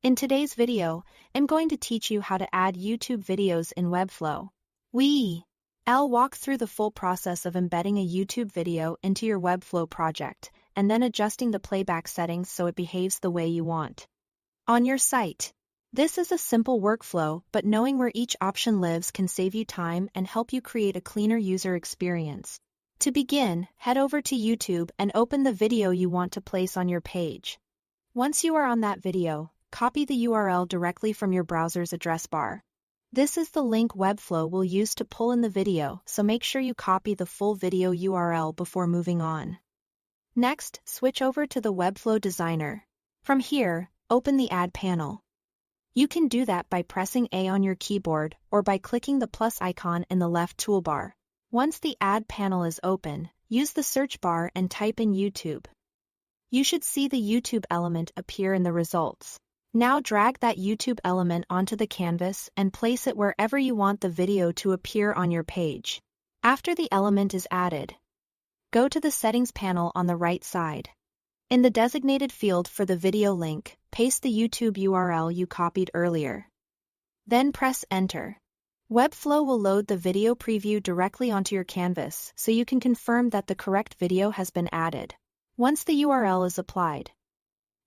In today's video, I'm going to teach you how to add YouTube videos in Webflow. I'll walk through the full process of embedding a YouTube video into your Webflow project, and then adjusting the playback settings so it behaves the way you want on your site. This is a simple workflow, but knowing where each option lives can save you time and help you create a cleaner user experience. To begin, head over to YouTube and open the video you want to place on your page. Once you are on that video, copy the URL directly from your browser's address bar. This is the link Webflow will use to pull in the video, so make sure you copy the full video URL before moving on. Next, switch over to the Webflow Designer. From here, open the Add panel. You can do that by pressing A on your keyboard or by clicking the plus icon in the left toolbar. Once the Add panel is open, use the search bar and type in YouTube. You should see the YouTube element appear in the results. Now drag that YouTube element onto the canvas and place it wherever you want the video to appear on your page. After the element is added, go to the Settings panel on the right side. In the designated field for the video link, paste the YouTube URL you copied earlier. Then press Enter. Webflow will load the video preview directly onto your canvas so you can confirm that the correct video has been added. Once the URL is applied,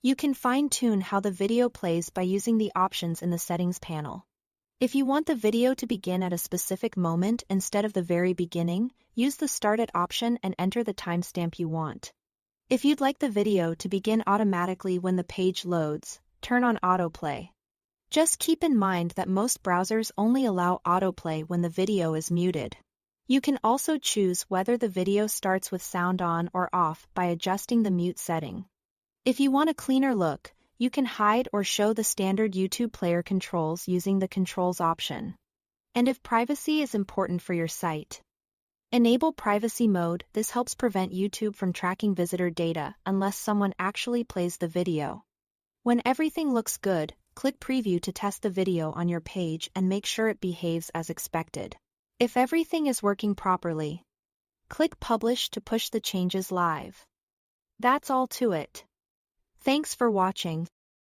you can fine-tune how the video plays by using the options in the Settings panel. If you want the video to begin at a specific moment instead of the very beginning, use the Start It option and enter the timestamp you want. If you'd like the video to begin automatically when the page loads, turn on autoplay. Just keep in mind that most browsers only allow autoplay when the video is muted. You can also choose whether the video starts with sound on or off by adjusting the mute setting. If you want a cleaner look, you can hide or show the standard YouTube player controls using the Controls option. And if privacy is important for your site, enable privacy mode. This helps prevent YouTube from tracking visitor data unless someone actually plays the video. When everything looks good, click Preview to test the video on your page and make sure it behaves as expected. If everything is working properly, click Publish to push the changes live. That's all to it. Thanks for watching.